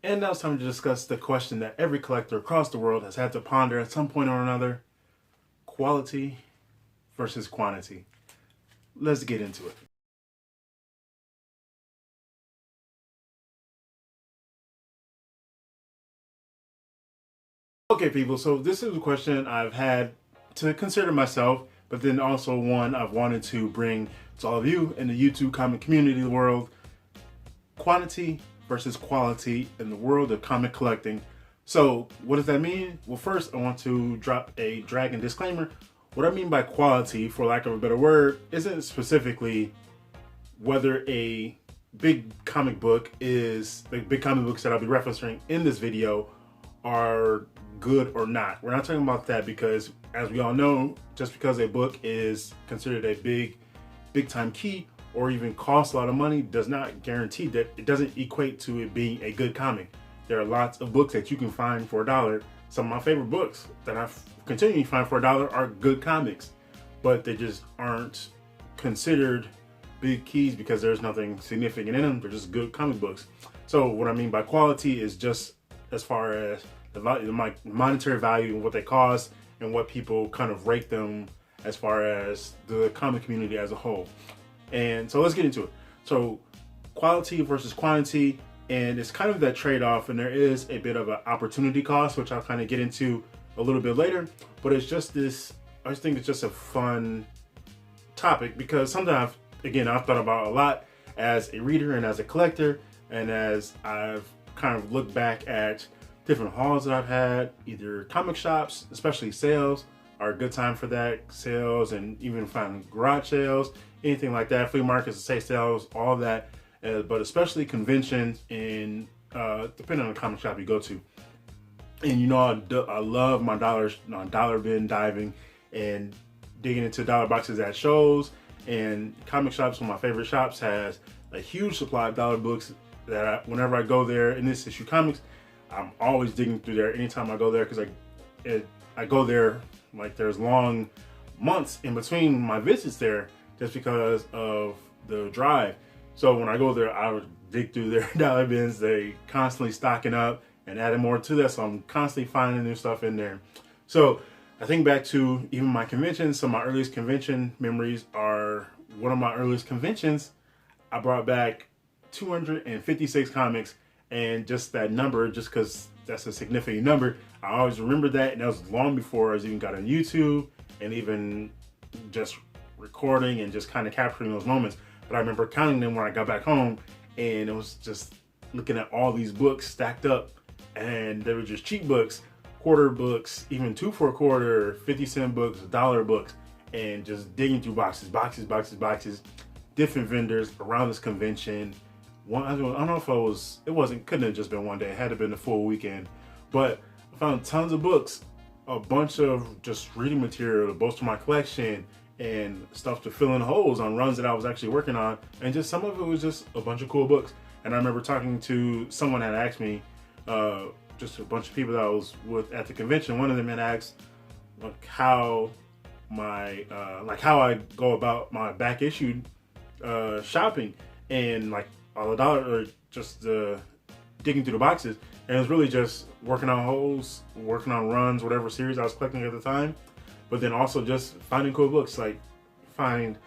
And now it's time to discuss the question that every collector across the world has had to ponder at some point or another: quality versus quantity. Let's get into it. Okay, people, so this is a question I've had to consider myself, but then also one I've wanted to bring to all of you in the YouTube comic community world: quantity versus quality in the world of comic collecting. So, what does that mean? Well, first, I want to drop a dragon disclaimer. What I mean by quality, for lack of a better word, isn't specifically whether a big comic book is, the big comic books that I'll be referencing in this video are good or not. We're not talking about that because, as we all know, just because a book is considered a big time key or even costs a lot of money does not guarantee that it doesn't equate to it being a good comic. There are lots of books that you can find for $1. Some of my favorite books that I've continued to find for $1 are good comics, but they just aren't considered big keys because there's nothing significant in them. They're just good comic books. So what I mean by quality is just as far as the monetary value and what they cost and what people kind of rate them as far as the comic community as a whole. And so let's get into it. So quality versus quantity, and it's kind of that trade-off, and there is a bit of an opportunity cost, which I'll kind of get into a little bit later. But it's just this, I just think it's just a fun topic because something I've thought about a lot as a reader and as a collector, and as I've kind of looked back at different hauls that I've had, either comic shops, especially sales are a good time for that, sales, and even finding garage sales, anything like that, flea markets, estate sales, all of that, but especially conventions and depending on the comic shop you go to. And you know, I love my dollar bin diving and digging into dollar boxes at shows. And comic shops, one of my favorite shops, has a huge supply of dollar books that whenever I go there in this issue comics, I'm always digging through there anytime I go there, because I go there like there's long months in between my visits there just because of the drive. So when I go there, I would dig through their dollar bins. They constantly stocking up and adding more to that, so I'm constantly finding new stuff in there. So I think back to even my conventions. Some of my earliest convention memories are one of my earliest conventions. I brought back 256 comics, and just that number, just because that's a significant number, I always remember that, and that was long before I was even got on YouTube and even just recording and just kind of capturing those moments. But I remember counting them when I got back home, and it was just looking at all these books stacked up, and they were just cheap books, quarter books, even 2 for a quarter, 50-cent books, $1 books, and just digging through boxes, different vendors around this convention. I don't know if couldn't have just been one day. It had to have been a full weekend. But I found tons of books, a bunch of just reading material to bolster my collection, and stuff to fill in holes on runs that I was actually working on. And just some of it was just a bunch of cool books. And I remember talking to someone that asked me, just a bunch of people that I was with at the convention. One of them had asked how I go about my back issued shopping, and like all the dollar, or just digging through the boxes. And it was really just working on holes, working on runs, whatever series I was collecting at the time. But then also just finding cool books, like find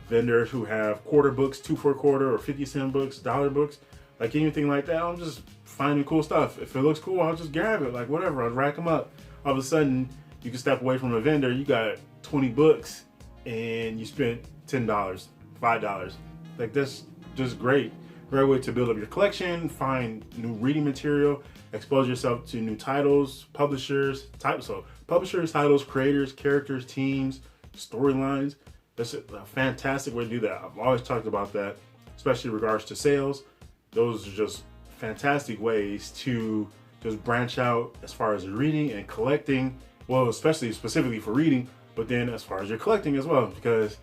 vendors who have quarter books, 2 for a quarter, or 50-cent books, $1 books, like anything like that. I'm just finding cool stuff. If it looks cool, I'll just grab it, like whatever. I'll rack them up. All of a sudden, you can step away from a vendor, you got 20 books, and you spent $10, $5. Like, that's just great. Great way to build up your collection, find new reading material, expose yourself to new titles, publishers, titles, creators, characters, teams, storylines. That's a fantastic way to do that. I've always talked about that, especially in regards to sales. Those are just fantastic ways to just branch out as far as reading and collecting. Well, especially specifically for reading, but then as far as your collecting as well, because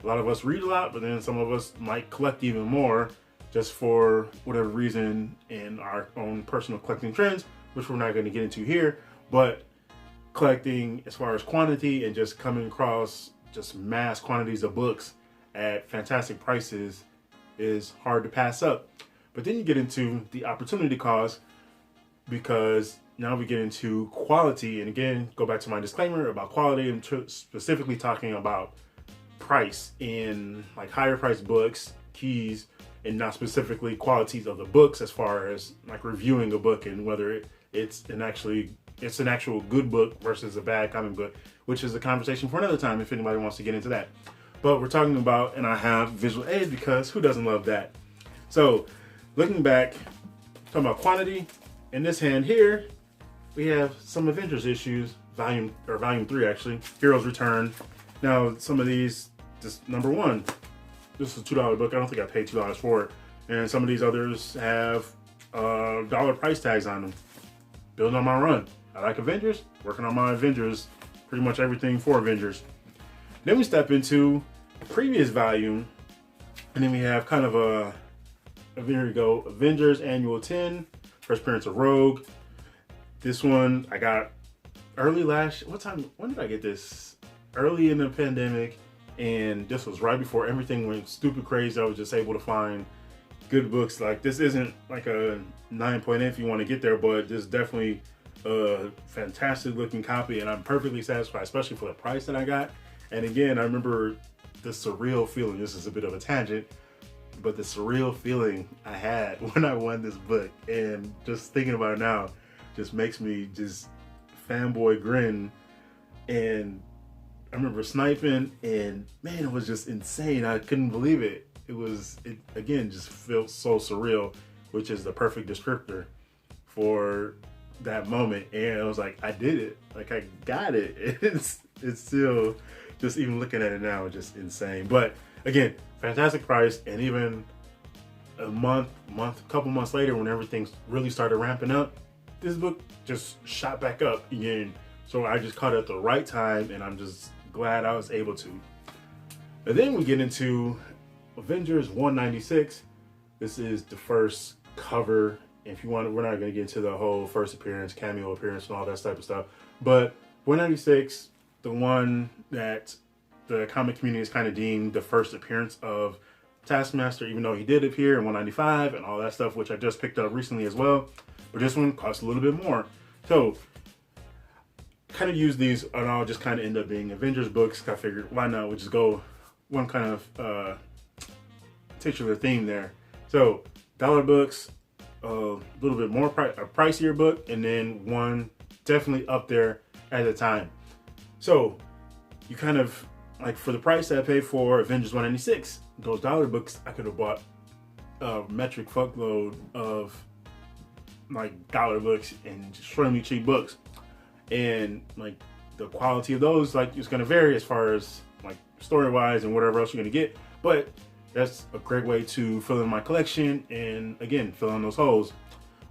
a lot of us read a lot, but then some of us might collect even more just for whatever reason in our own personal collecting trends, which we're not going to get into here. But collecting as far as quantity and just coming across just mass quantities of books at fantastic prices is hard to pass up. But then you get into the opportunity cost, because now we get into quality. And again, go back to my disclaimer about quality. I'm specifically talking about price in like higher priced books, keys, and not specifically qualities of the books as far as like reviewing a book and whether it's an actual good book versus a bad comic book, which is a conversation for another time if anybody wants to get into that. But we're talking about, and I have visual aid because who doesn't love that? So looking back, talking about quantity, in this hand here, we have some Avengers issues, volume 3 actually, Heroes Return. Now some of these, just number 1, this is a $2 book. I don't think I paid $2 for it. And some of these others have dollar price tags on them. Building on my run. I like Avengers, working on my Avengers, pretty much everything for Avengers. Then we step into the previous volume, and then we have kind of here we go, Avengers Annual 10, first appearance of Rogue. This one I got early when did I get this? Early in the pandemic, and this was right before everything went stupid crazy. I was just able to find good books. Like, this isn't like a 9.8 if you want to get there, but this is definitely a fantastic looking copy, and I'm perfectly satisfied, especially for the price that I got. And again, I remember the surreal feeling. This is a bit of a tangent, but the surreal feeling I had when I won this book, and just thinking about it now just makes me just fanboy grin. And I remember sniping, and man, it was just insane. I couldn't believe it. It again just felt so surreal, which is the perfect descriptor for that moment. And I was like, I did it. Like, I got it. It's still, just even looking at it now, just insane. But again, fantastic price. And even a couple months later, when everything really started ramping up, this book just shot back up again. So I just caught it at the right time, and I'm just glad I was able to. And then we get into Avengers 196. This is the first cover. If you want, we're not going to get into the whole first appearance, cameo appearance, and all that type of stuff. But 196, the one that the comic community is kind of deemed the first appearance of Taskmaster, even though he did appear in 195 and all that stuff, which I just picked up recently as well. But this one costs a little bit more. So kind of use these, and I'll just kind of end up being Avengers books. I figured, why not? We'll just go one kind of titular theme there. So dollar books, a little bit more a pricier book, and then one definitely up there at the time. So you kind of, like, for the price that I paid for Avengers 196, those dollar books, I could have bought a metric fuckload of like dollar books and extremely cheap books. And like the quality of those, like, it's going to vary as far as like story wise and whatever else you're going to get, but that's a great way to fill in my collection and again fill in those holes.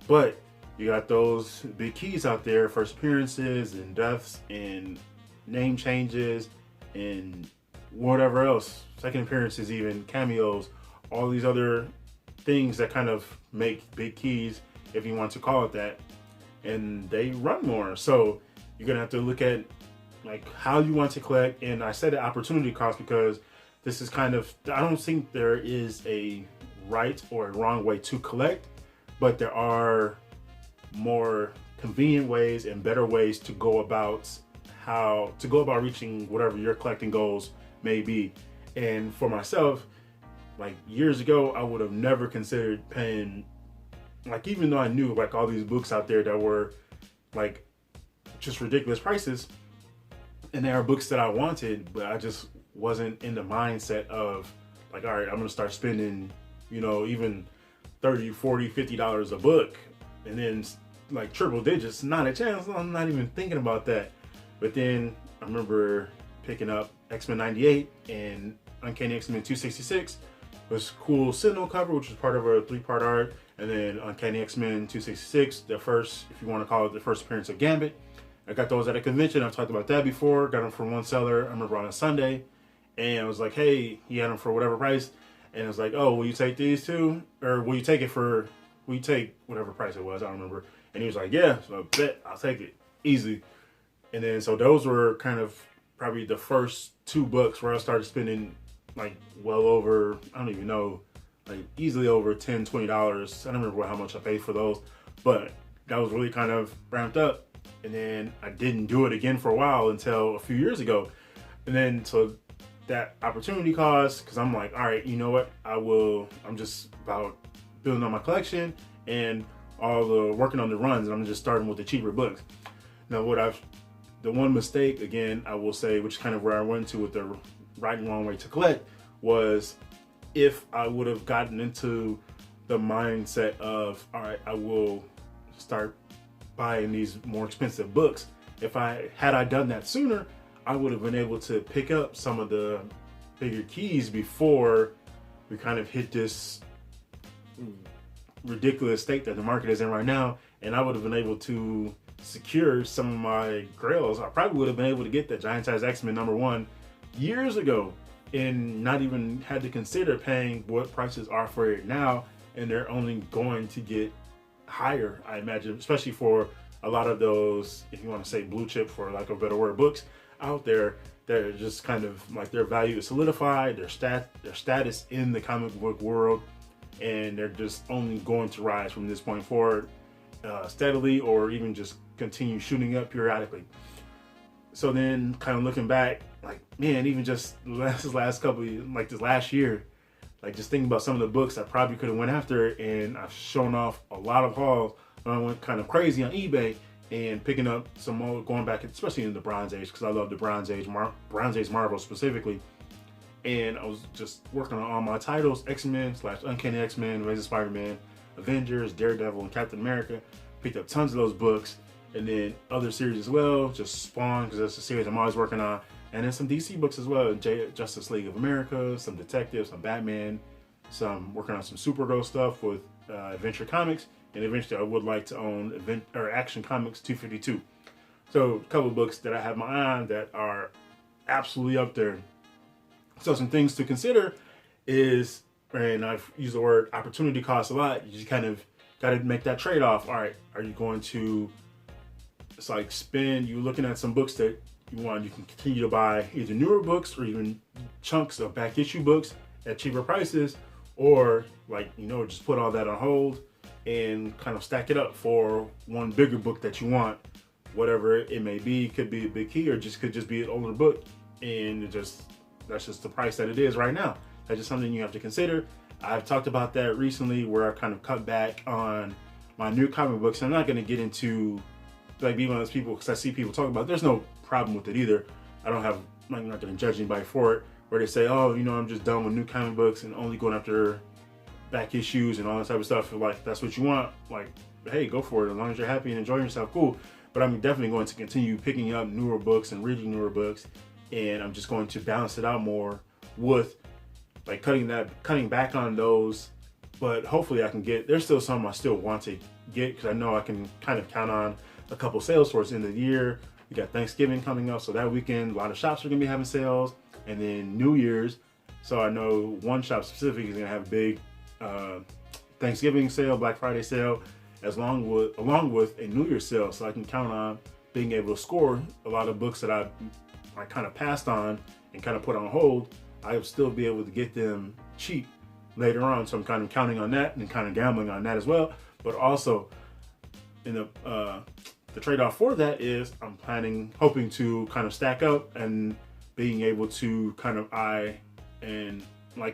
But you got those big keys out there, first appearances and deaths and name changes and whatever else, second appearances, even cameos, all these other things that kind of make big keys, if you want to call it that, and they run more. So you're gonna have to look at like how you want to collect. And I said the opportunity cost because this is kind of, I don't think there is a right or a wrong way to collect, but there are more convenient ways and better ways to go about reaching whatever your collecting goals may be. And for myself, like years ago, I would have never considered paying, like, even though I knew like all these books out there that were like just ridiculous prices, and there are books that I wanted, but I just wasn't in the mindset of like, all right, I'm gonna start spending, you know, even $30, $40, $50 a book, and then like triple digits. Not a chance. I'm not even thinking about that. But then I remember picking up X-Men 98 and Uncanny X-Men 266. It was cool Sentinel cover, which was part of a 3-part art, and then Uncanny X-Men 266, the first, if you want to call it, the first appearance of Gambit. I got those at a convention. I've talked about that before. Got them from one seller. I remember on a Sunday, and I was like, hey, he had them for whatever price. And I was like, oh, will you take these too? Or will you take whatever price it was? I don't remember. And he was like, yeah. So I bet I'll take it. Easy. And then, so those were kind of probably the first 2 books where I started spending like well over, I don't even know, like easily over $10-$20. I don't remember how much I paid for those, but that was really kind of ramped up. And then I didn't do it again for a while until a few years ago. And then so that opportunity cost, because I'm like, all right, you know what? I'm just about building on my collection and all the working on the runs, and I'm just starting with the cheaper books. Now, the one mistake, again, I will say, which is kind of where I went to with the right and wrong way to collect, was if I would have gotten into the mindset of, all right, I will start buying these more expensive books. If I had done that sooner, I would have been able to pick up some of the bigger keys before we kind of hit this ridiculous state that the market is in right now, and I would have been able to secure some of my grails. I probably would have been able to get that Giant-Size X-Men #1 years ago and not even had to consider paying what prices are for it now, and they're only going to get higher, I imagine, especially for a lot of those, if you want to say blue chip for lack of a better word, books out there that are just kind of like their value is solidified, their status in the comic book world, and they're just only going to rise from this point forward steadily, or even just continue shooting up periodically. So then kind of looking back, like, man, even just this last year, like just thinking about some of the books I probably could have went after, and I've shown off a lot of hauls. I went kind of crazy on eBay and picking up some more, going back, especially in the Bronze Age, because I love the Bronze Age Marvel specifically. And I was just working on all my titles: X-Men / Uncanny X-Men, Amazing Spider-Man, Avengers, Daredevil, and Captain America. Picked up tons of those books, and then other series as well, just Spawn, because that's a series I'm always working on, and then some DC books as well: Justice League of America, some Detective, some Batman, some working on some Supergirl stuff with Adventure Comics, and eventually I would like to own Action Comics 252. So a couple of books that I have my eye on that are absolutely up there. So some things to consider is, and I've used the word opportunity cost a lot, you just kind of got to make that trade-off. All right, are you going to, it's like you're looking at some books that you can continue to buy either newer books or even chunks of back issue books at cheaper prices, or just put all that on hold and kind of stack it up for one bigger book that you want, whatever it may be. Could be a big key, or could just be an older book, and that's just the price that it is right now. That's just something you have to consider. I've talked about that recently, where I've kind of cut back on my new comic books. I'm not going to get into being one of those people, because I see people talk about it. There's no problem with it either. I'm not going to judge anybody for it, where they say, oh, I'm just done with new comic books and only going after back issues and all that type of stuff. Like, that's what you want, like, hey, go for it. As long as you're happy and enjoying yourself, cool. But I'm definitely going to continue picking up newer books and reading newer books, and I'm just going to balance it out more with cutting back on those. But hopefully there's still some I still want to get, because I know I can kind of count on a couple sales towards the end of the year. We got Thanksgiving coming up, so that weekend a lot of shops are going to be having sales, and then New Year's. So I know one shop specifically is going to have a big Thanksgiving sale, Black Friday sale, along with a New Year's sale. So I can count on being able to score a lot of books that I kind of passed on and kind of put on hold. I'll still be able to get them cheap later on. So I'm kind of counting on that and kind of gambling on that as well. But also, in the trade-off for that is I'm hoping to kind of stack up and being able to kind of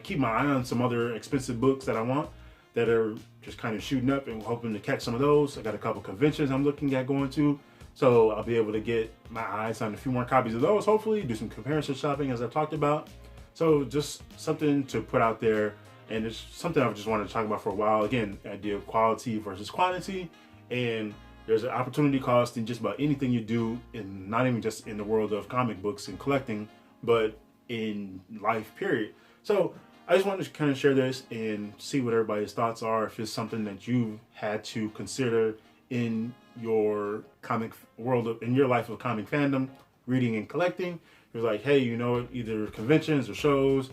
keep my eye on some other expensive books that I want, that are just kind of shooting up, and hoping to catch some of those. I got a couple conventions I'm looking at going to, so I'll be able to get my eyes on a few more copies of those, hopefully do some comparison shopping as I've talked about. So just something to put out there, and it's something I've just wanted to talk about for a while. Again, the idea of quality versus quantity, and there's an opportunity cost in just about anything you do, and not even just in the world of comic books and collecting, but in life, period. So I just wanted to kind of share this and see what everybody's thoughts are, if it's something that you've had to consider in your comic world, in your life of comic fandom, reading and collecting. You're like, hey, either conventions or shows,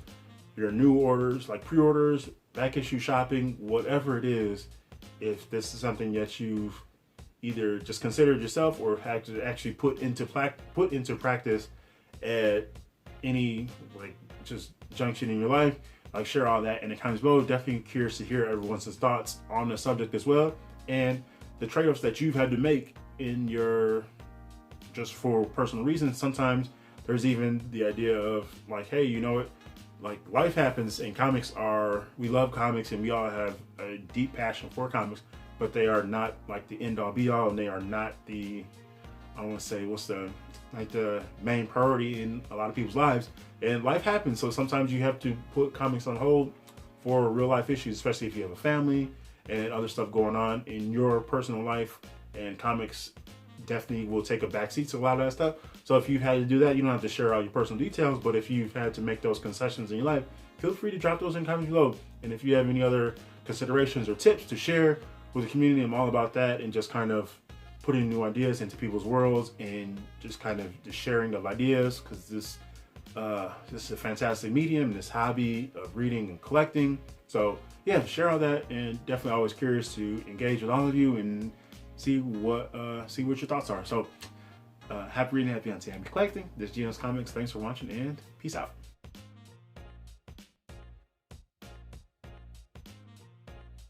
your new orders, like pre-orders, back issue shopping, whatever it is, if this is something that you've either just considered yourself or had to actually put into practice at any just junction in your life, like share all that in the comments below. Definitely curious to hear everyone's thoughts on the subject as well, and the trade-offs that you've had to make in your, just for personal reasons. Sometimes there's even the idea of like, hey, you know what, like life happens, and comics are, we love comics and we all have a deep passion for comics, but they are not like the end all be all, and they are not the, I want to say, what's the, like the main priority in a lot of people's lives. And life happens, so sometimes you have to put comics on hold for real life issues, especially if you have a family and other stuff going on in your personal life. And comics definitely will take a backseat to a lot of that stuff. So if you've had to do that, you don't have to share all your personal details, but if you've had to make those concessions in your life, feel free to drop those in comments below. And if you have any other considerations or tips to share with the community, I'm all about that, and just kind of putting new ideas into people's worlds, and just kind of the sharing of ideas, because this is a fantastic medium, this hobby of reading and collecting. So yeah, share all that, and definitely always curious to engage with all of you and see what your thoughts are. So happy reading, happy hunting, happy collecting. This is Geno's Comics. Thanks for watching, and peace out.